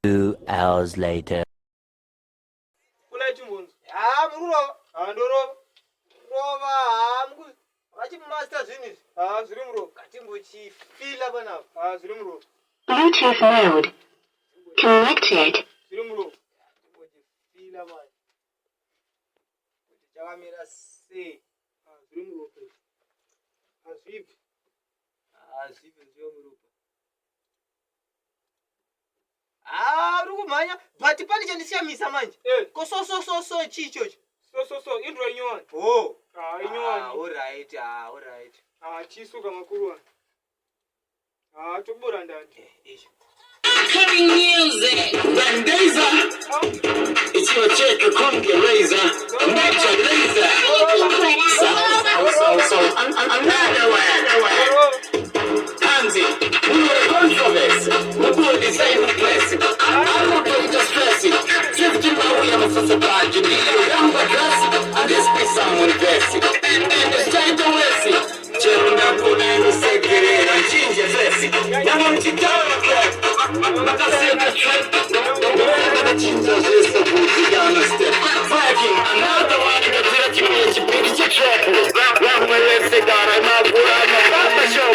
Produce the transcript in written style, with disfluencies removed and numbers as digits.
2 hours later. Bluetooth mode connected. Rukumanya but pali chandisiya misa manje ko so chicho so indro inyoni inyoni alright chisuka makuru tobura ndati Cutting music. Bandaza. It's your check, a conga razor. Major laser. So, another one. Handsy, we were a controversy. We were designing classic. I'm not going to stress it. 50 now we have a society. I'm the classic. And this be someone classic. And it's time to waste it. Cheruna Puna, Secretary, and change your classic. I want to tell you. Makasema trip, don't chinja zesa buzi yana step. Viking, another one that you need to pick your trap. Rang my legs, I got my boy, I'm a show.